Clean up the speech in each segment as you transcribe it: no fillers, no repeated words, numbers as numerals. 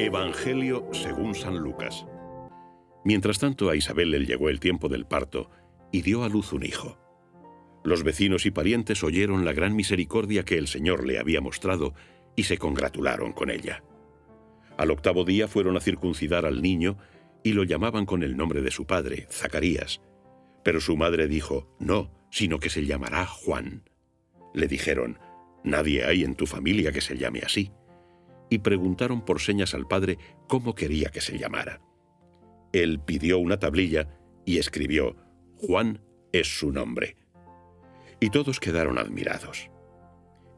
Evangelio según San Lucas. Mientras tanto, a Isabel le llegó el tiempo del parto y dio a luz un hijo. Los vecinos y parientes oyeron la gran misericordia que el Señor le había mostrado y se congratularon con ella. Al 8º día fueron a circuncidar al niño y lo llamaban con el nombre de su padre, Zacarías. Pero su madre dijo, no, sino que se llamará Juan. Le dijeron, nadie hay en tu familia que se llame así. Y preguntaron por señas al padre cómo quería que se llamara. Él pidió una tablilla y escribió, Juan es su nombre. Y todos quedaron admirados.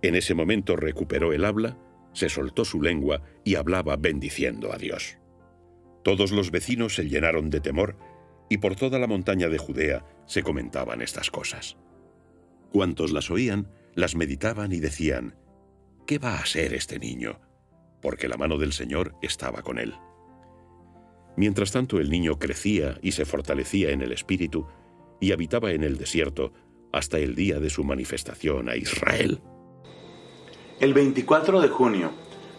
En ese momento recuperó el habla, se soltó su lengua y hablaba bendiciendo a Dios. Todos los vecinos se llenaron de temor y por toda la montaña de Judea se comentaban estas cosas. Cuantos las oían, las meditaban y decían, ¿qué va a ser este niño? Porque la mano del Señor estaba con él. Mientras tanto, el niño crecía y se fortalecía en el espíritu y habitaba en el desierto hasta el día de su manifestación a Israel. El 24 de junio,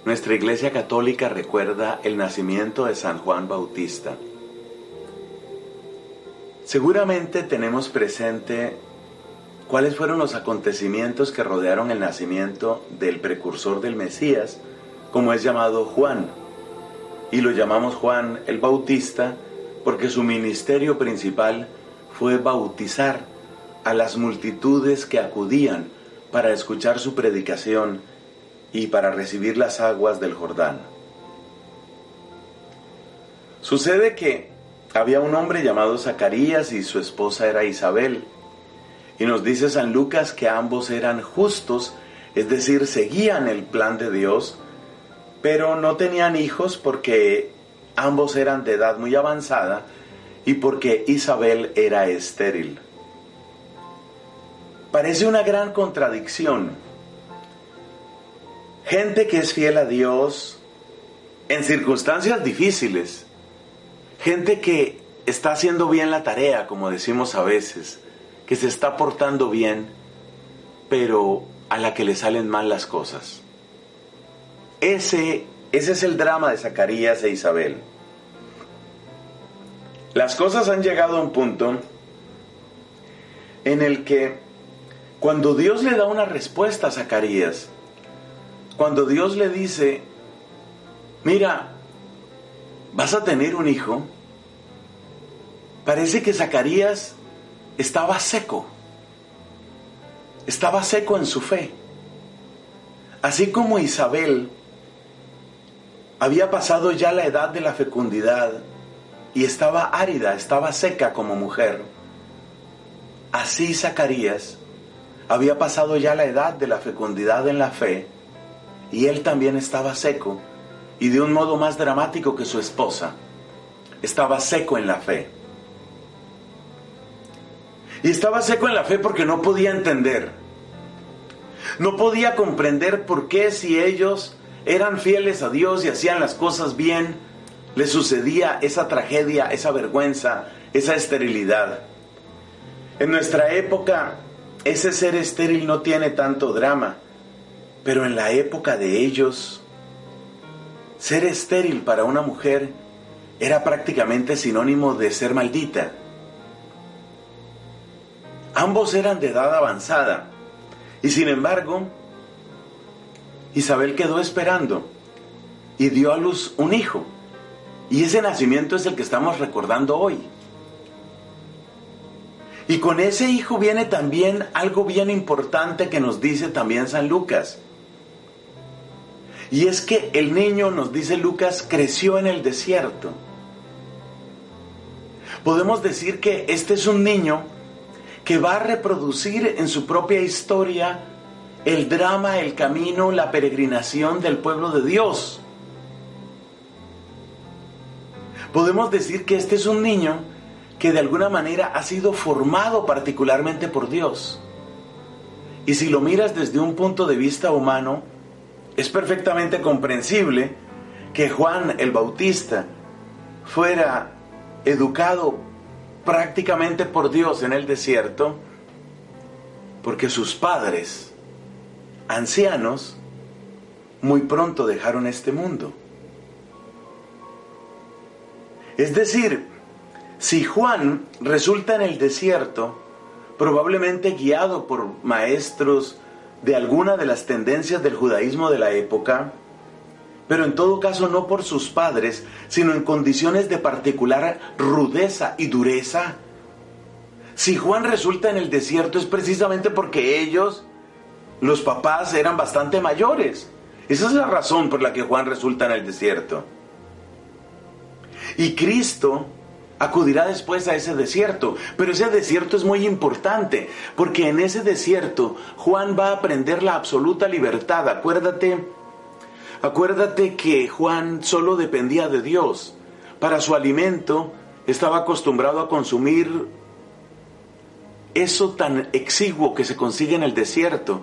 nuestra Iglesia Católica recuerda el nacimiento de San Juan Bautista. Seguramente tenemos presente cuáles fueron los acontecimientos que rodearon el nacimiento del precursor del Mesías, como es llamado Juan. Y lo llamamos Juan el Bautista porque su ministerio principal fue bautizar a las multitudes que acudían para escuchar su predicación y para recibir las aguas del Jordán. Sucede que había un hombre llamado Zacarías y su esposa era Isabel. Y nos dice San Lucas que ambos eran justos, es decir, seguían el plan de Dios, pero no tenían hijos porque ambos eran de edad muy avanzada y porque Isabel era estéril. Parece una gran contradicción. Gente que es fiel a Dios en circunstancias difíciles. Gente que está haciendo bien la tarea, como decimos a veces, que se está portando bien, pero a la que le salen mal las cosas. Ese es el drama de Zacarías e Isabel. Las cosas han llegado a un punto en el que cuando Dios le da una respuesta a Zacarías, cuando Dios le dice, mira, vas a tener un hijo, parece que Zacarías estaba seco en su fe. Así como Isabel había pasado ya la edad de la fecundidad y estaba árida, estaba seca como mujer, así Zacarías había pasado ya la edad de la fecundidad en la fe y él también estaba seco y de un modo más dramático que su esposa, estaba seco en la fe. Y estaba seco en la fe porque no podía entender, no podía comprender por qué si ellos eran fieles a Dios y hacían las cosas bien, les sucedía esa tragedia, esa vergüenza, esa esterilidad. En nuestra época, ese ser estéril no tiene tanto drama, pero en la época de ellos, ser estéril para una mujer era prácticamente sinónimo de ser maldita. Ambos eran de edad avanzada y sin embargo, Isabel quedó esperando y dio a luz un hijo. Y ese nacimiento es el que estamos recordando hoy. Y con ese hijo viene también algo bien importante que nos dice también San Lucas. Y es que el niño, nos dice Lucas, creció en el desierto. Podemos decir que este es un niño que va a reproducir en su propia historia el drama, el camino, la peregrinación del pueblo de Dios. Podemos decir que este es un niño que de alguna manera ha sido formado particularmente por Dios. Y si lo miras desde un punto de vista humano, es perfectamente comprensible que Juan el Bautista fuera educado prácticamente por Dios en el desierto, porque sus padres, ancianos, muy pronto dejaron este mundo. Es decir, si Juan resulta en el desierto, probablemente guiado por maestros de alguna de las tendencias del judaísmo de la época, pero en todo caso no por sus padres, sino en condiciones de particular rudeza y dureza. Si Juan resulta en el desierto es precisamente porque ellos, los papás, eran bastante mayores. Esa es la razón por la que Juan resulta en el desierto. Y Cristo acudirá después a ese desierto, pero ese desierto es muy importante, porque en ese desierto Juan va a aprender la absoluta libertad. Acuérdate que Juan solo dependía de Dios. Para su alimento estaba acostumbrado a consumir eso tan exiguo que se consigue en el desierto.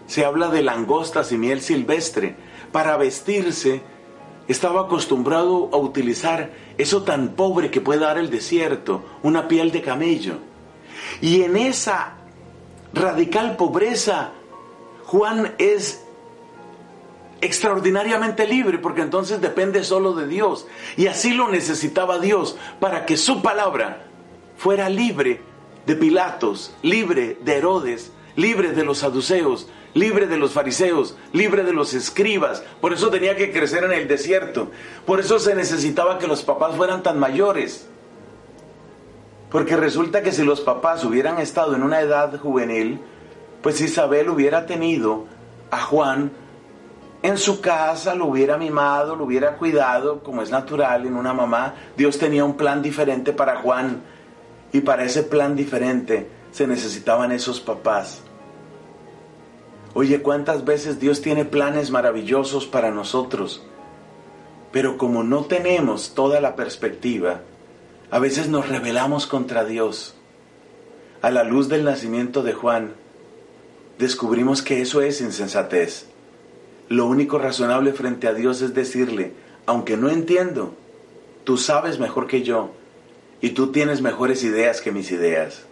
Se habla de langostas y miel silvestre. Para vestirse estaba acostumbrado a utilizar eso tan pobre que puede dar el desierto, una piel de camello. Y en esa radical pobreza, Juan es extraordinariamente libre, porque entonces depende solo de Dios. Y así lo necesitaba Dios, para que su palabra fuera libre de Pilatos, libre de Herodes, libre de los saduceos, libre de los fariseos, libre de los escribas. Por eso tenía que crecer en el desierto. Por eso se necesitaba que los papás fueran tan mayores. Porque resulta que si los papás hubieran estado en una edad juvenil, pues Isabel hubiera tenido a Juan en su casa, lo hubiera mimado, lo hubiera cuidado, como es natural en una mamá. Dios tenía un plan diferente para Juan, y para ese plan diferente se necesitaban esos papás. Oye, ¿cuántas veces Dios tiene planes maravillosos para nosotros? Pero como no tenemos toda la perspectiva, a veces nos rebelamos contra Dios. A la luz del nacimiento de Juan, descubrimos que eso es insensatez. Lo único razonable frente a Dios es decirle: aunque no entiendo, tú sabes mejor que yo, y tú tienes mejores ideas que mis ideas.